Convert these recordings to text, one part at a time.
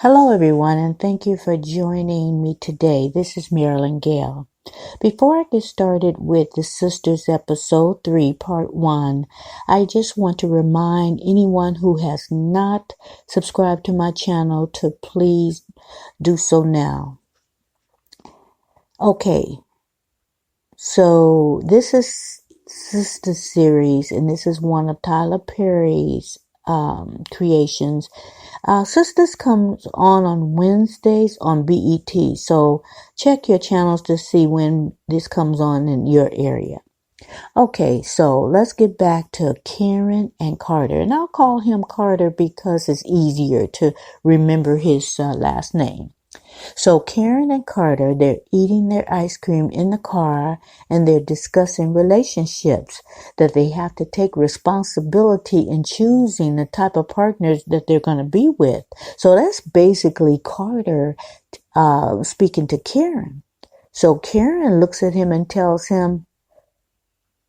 Hello, everyone, and thank you for joining me today. This is Marilyn Gale. Before I get started with the Sisters episode 3, part 1, I just want to remind anyone who has not subscribed to my channel to please do so now. Okay, so this is Sister series, and this is one of Tyler Perry's creations. Sistas comes on Wednesdays on BET, so check your channels to see when this comes on in your area. Okay, so let's get back to Karen and Carter, and I'll call him Carter because it's easier to remember his last name. So Karen and Carter, they're eating their ice cream in the car and they're discussing relationships, that they have to take responsibility in choosing the type of partners that they're going to be with. So that's basically Carter speaking to Karen. So Karen looks at him and tells him,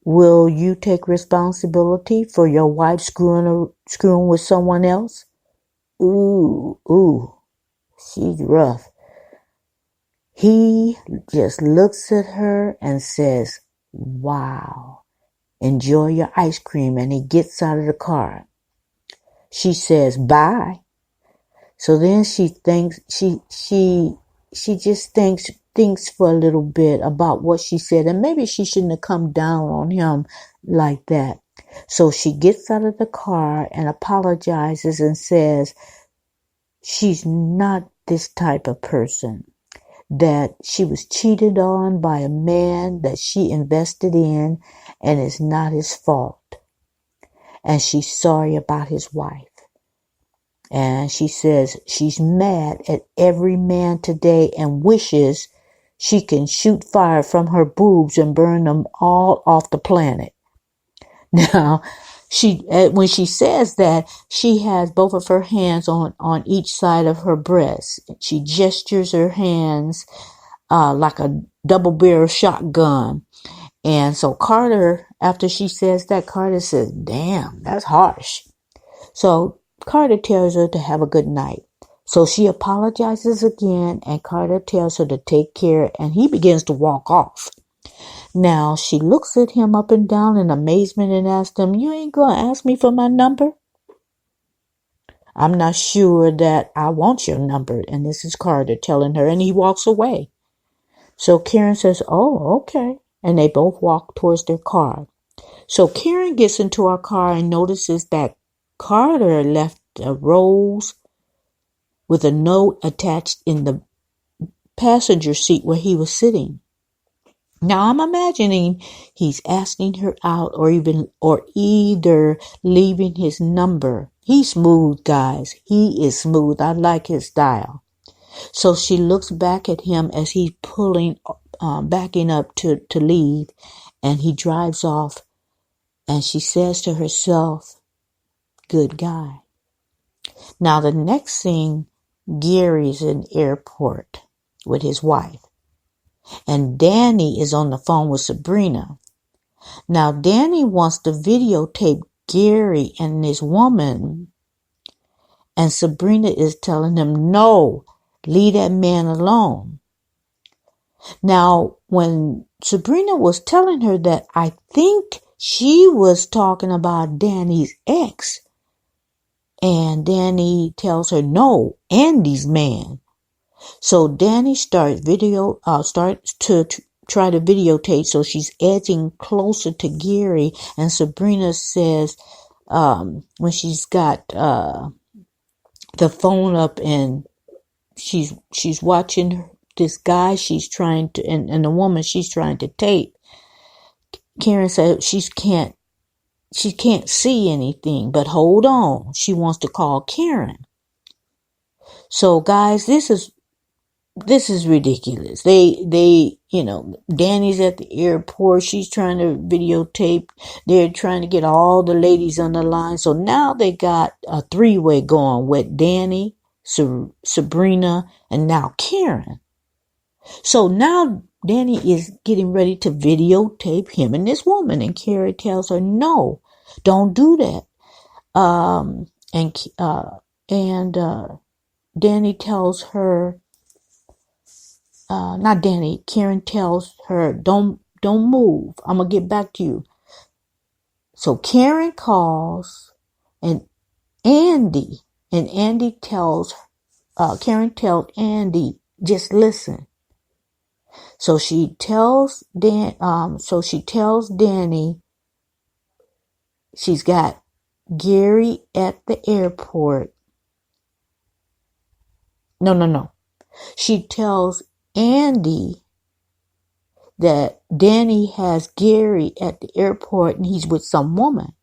"Will you take responsibility for your wife screwing with someone else?" Ooh, she's rough. He just looks at her and says, "Wow, enjoy your ice cream," and he gets out of the car. She says, "Bye." So then she thinks, she just thinks for a little bit about what she said, and maybe she shouldn't have come down on him like that. So she gets out of the car and apologizes and says she's not this type of person, that she was cheated on by a man that she invested in and it's not his fault. And she's sorry about his wife. And she says she's mad at every man today and wishes she can shoot fire from her boobs and burn them all off the planet. Now, when she says that, she has both of her hands on each side of her breast. She gestures her hands like a double-barrel shotgun. And so Carter, after she says that, Carter says, "Damn, that's harsh." So Carter tells her to have a good night. So she apologizes again, and Carter tells her to take care, and he begins to walk off. Now, she looks at him up and down in amazement and asks him, "You ain't going to ask me for my number?" "I'm not sure that I want your number." And this is Carter telling her, and he walks away. So Karen says, "Oh, okay." And they both walk towards their car. So Karen gets into our car and notices that Carter left a rose with a note attached in the passenger seat where he was sitting. Now I'm imagining he's asking her out or either leaving his number. He's smooth, guys. He is smooth. I like his style. So she looks back at him as he's backing up to leave, and he drives off, and she says to herself, "Good guy." Now the next scene, Gary's in the airport with his wife. And Danny is on the phone with Sabrina. Now, Danny wants to videotape Gary and his woman. And Sabrina is telling him, "No, leave that man alone." Now, when Sabrina was telling her that, I think she was talking about Danny's ex. And Danny tells her, "No, Andy's man." So Danny starts to try to videotape. So she's edging closer to Gary, and Sabrina says, when she's got the phone up and she's watching this guy she's trying to, and the woman she's trying to tape, Karen said she can't see anything, but hold on, she wants to call Karen. So guys, this is ridiculous. They, Danny's at the airport. She's trying to videotape. They're trying to get all the ladies on the line. So now they got a three-way going with Danny, Sabrina, and now Karen. So now Danny is getting ready to videotape him and this woman. And Karen tells her, "No, don't do that." Danny tells her, not Danny, Karen tells her, don't move. I'm going to get back to you. So Karen calls and Andy tells, Karen tells Andy, just listen. So she tells Danny she's got Gary at the airport. No. She tells Andy that Danny has Gary at the airport and he's with some woman.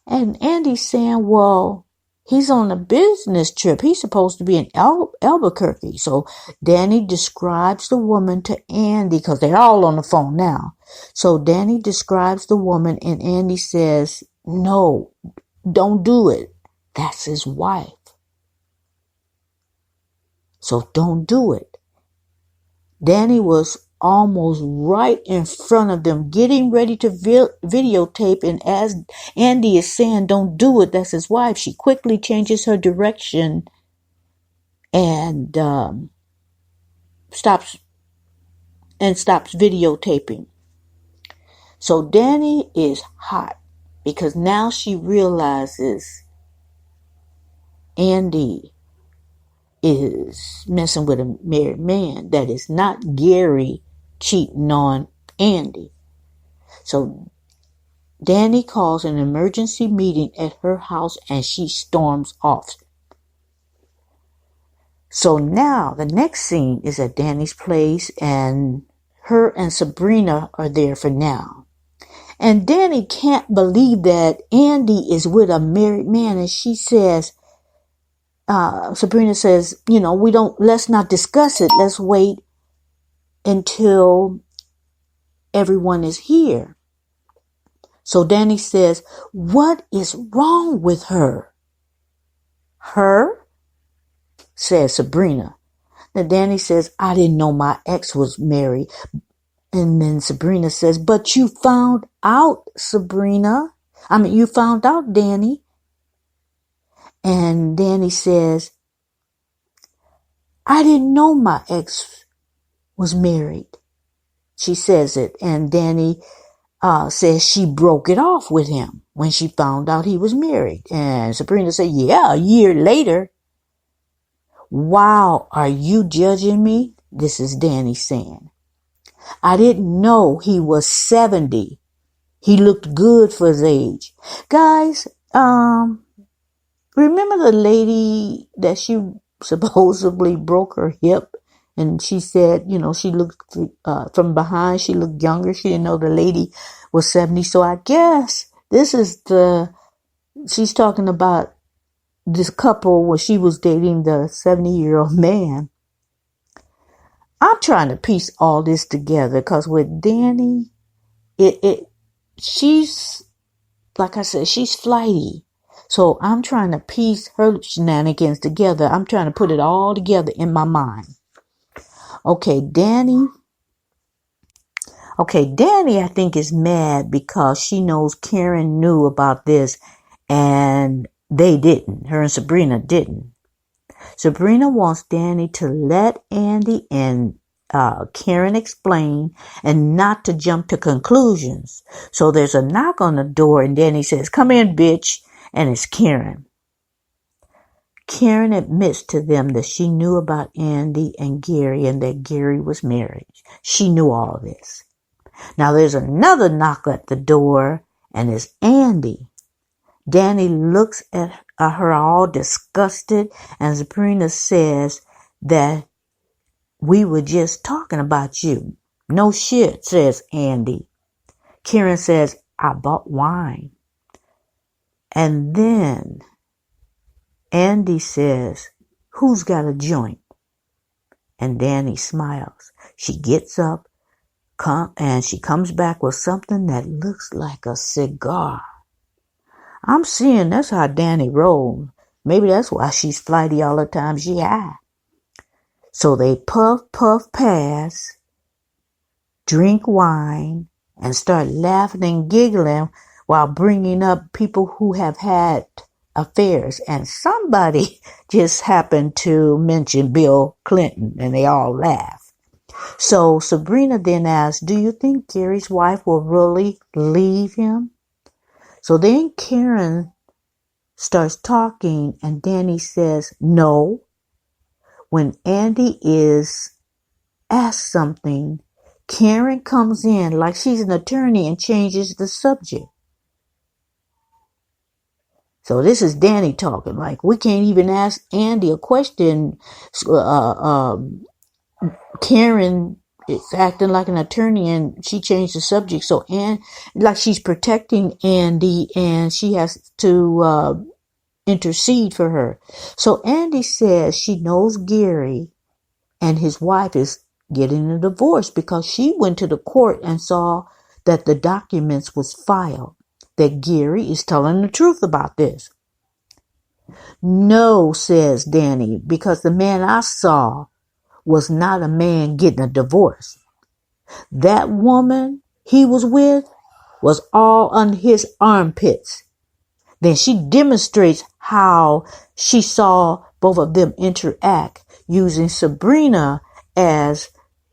And Andy's saying, well, he's on a business trip. He's supposed to be in Albuquerque. So Danny describes the woman to Andy because they're all on the phone now. So Danny describes the woman and Andy says, no, don't do it. That's his wife. So don't do it. Danny was almost right in front of them, getting ready to videotape. And as Andy is saying, don't do it, that's his wife, she quickly changes her direction and stops videotaping. So Danny is hot because now she realizes Andy is messing with a married man. That is not Gary cheating on Andy. So Danny calls an emergency meeting at her house and she storms off. So now the next scene is at Danny's place and her and Sabrina are there for now. And Danny can't believe that Andy is with a married man, and she says, Sabrina says, let's not discuss it. Let's wait until everyone is here. So Danny says, what is wrong with her? Her? Says Sabrina. Now Danny says, I didn't know my ex was married. And then Sabrina says, but you found out, you found out, Danny. And Danny says, I didn't know my ex was married. She says it. And Danny says she broke it off with him when she found out he was married. And Sabrina said, yeah, a year later. Wow, are you judging me? This is Danny saying. I didn't know he was 70. He looked good for his age. Guys, remember the lady that she supposedly broke her hip? And she said, she looked from behind, she looked younger. She didn't know the lady was 70. So I guess this is she's talking about this couple when she was dating the 70-year-old man. I'm trying to piece all this together because with Danny, she's, like I said, she's flighty. So I'm trying to piece her shenanigans together. I'm trying to put it all together in my mind. Okay, Danny, I think is mad because she knows Karen knew about this and they didn't. Her and Sabrina didn't. Sabrina wants Danny to let Andy and Karen explain and not to jump to conclusions. So there's a knock on the door and Danny says, come in, bitch. And it's Karen. Karen admits to them that she knew about Andy and Gary and that Gary was married. She knew all this. Now there's another knock at the door and it's Andy. Danny looks at her all disgusted and Sabrina says that we were just talking about you. No shit, says Andy. Karen says, I bought wine. And then Andy says, who's got a joint? And Danny smiles. She gets up and she comes back with something that looks like a cigar. I'm seeing that's how Danny rolls. Maybe that's why she's flighty all the time. She high. So they puff, pass, drink wine, and start laughing and giggling while bringing up people who have had affairs. And somebody just happened to mention Bill Clinton, and they all laughed. So Sabrina then asked, do you think Gary's wife will really leave him? So then Karen starts talking, and Danny says, no. When Andy is asked something, Karen comes in like she's an attorney and changes the subject. So this is Danny talking. Like, we can't even ask Andy a question. Karen is acting like an attorney, and she changed the subject. So like she's protecting Andy, and she has to intercede for her. So Andy says she knows Gary and his wife is getting a divorce because she went to the court and saw that the documents was filed, that Gary is telling the truth about this. No, says Danny, because the man I saw was not a man getting a divorce. That woman he was with was all under his armpits. Then she demonstrates how she saw both of them interact using Sabrina as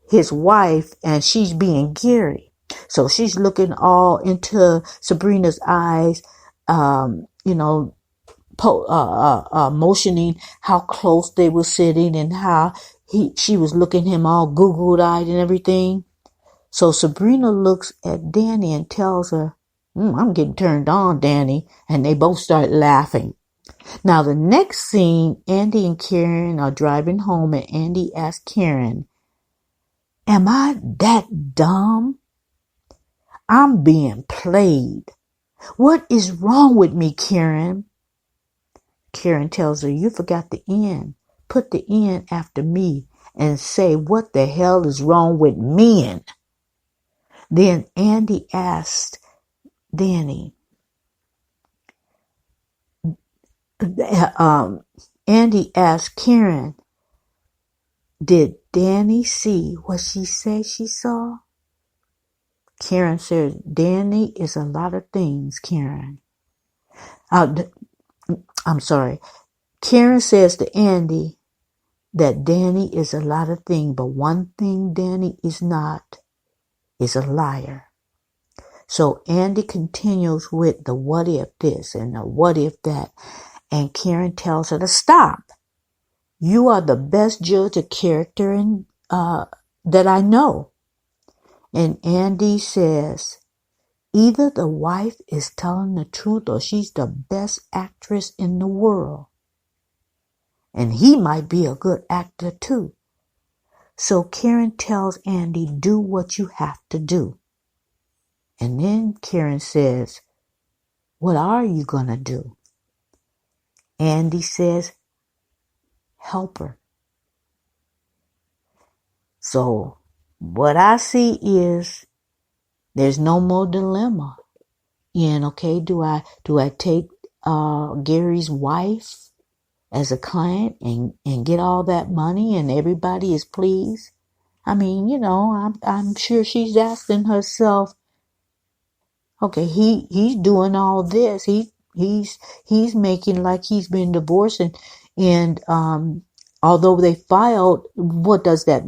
his wife, and she's being Gary. So she's looking all into Sabrina's eyes, motioning how close they were sitting and how she was looking him all goo-goo-eyed and everything. So Sabrina looks at Danny and tells her, I'm getting turned on, Danny. And they both start laughing. Now, the next scene, Andy and Karen are driving home, and Andy asks Karen, am I that dumb? I'm being played. What is wrong with me, Karen? Karen tells her, you forgot the N. Put the N after me and say, what the hell is wrong with men? Then Andy asked Danny, Andy asked Karen, did Danny see what she said she saw? Karen said, Danny is a lot of things, Karen. I'm sorry. Karen says to Andy that Danny is a lot of things, but one thing Danny is not is a liar. So Andy continues with the what if this and the what if that. And Karen tells her to stop. You are the best judge of character that I know. And Andy says, either the wife is telling the truth or she's the best actress in the world. And he might be a good actor too. So Karen tells Andy, do what you have to do. And then Karen says, what are you going to do? Andy says, help her. So what I see is there's no more dilemma. And okay, do I take Gary's wife as a client and get all that money and everybody is pleased? I mean, I'm sure she's asking herself, okay, he's doing all this. He's making like he's been divorced, and although they filed, what does that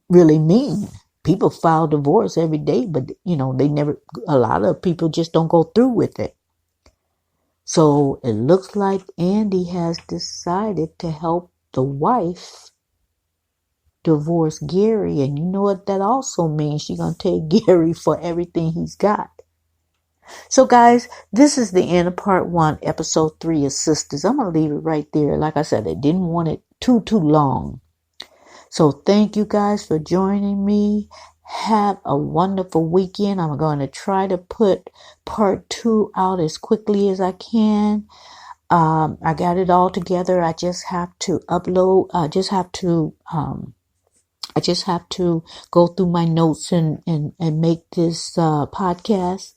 really mean? People file divorce every day, but a lot of people just don't go through with it. So it looks like Andy has decided to help the wife divorce Gary, and you know what that also means? She's gonna take Gary for everything he's got. So guys, this is the end of part 1, episode 3 of Sistas. I'm going to leave it right there. Like I said, I didn't want it too long. So thank you guys for joining me. Have a wonderful weekend. I'm going to try to put part 2 out as quickly as I can. I got it all together. I just have to upload. I just have to go through my notes and make this podcast.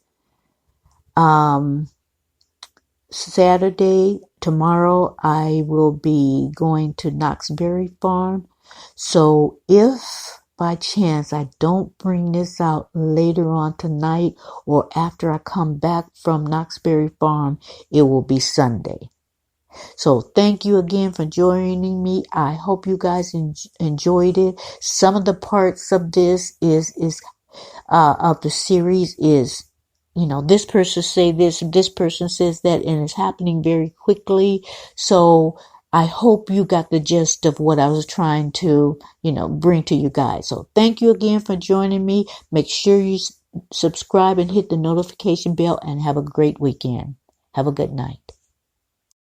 Saturday, tomorrow, I will be going to Knoxberry Farm. So if by chance I don't bring this out later on tonight or after I come back from Knoxberry Farm, it will be Sunday. So thank you again for joining me. I hope you guys enjoyed it. Some of the parts of this of the series is, this person say this person says that, and it's happening very quickly. So I hope you got the gist of what I was trying to, bring to you guys. So thank you again for joining me. Make sure you subscribe and hit the notification bell, and have a great weekend. Have a good night.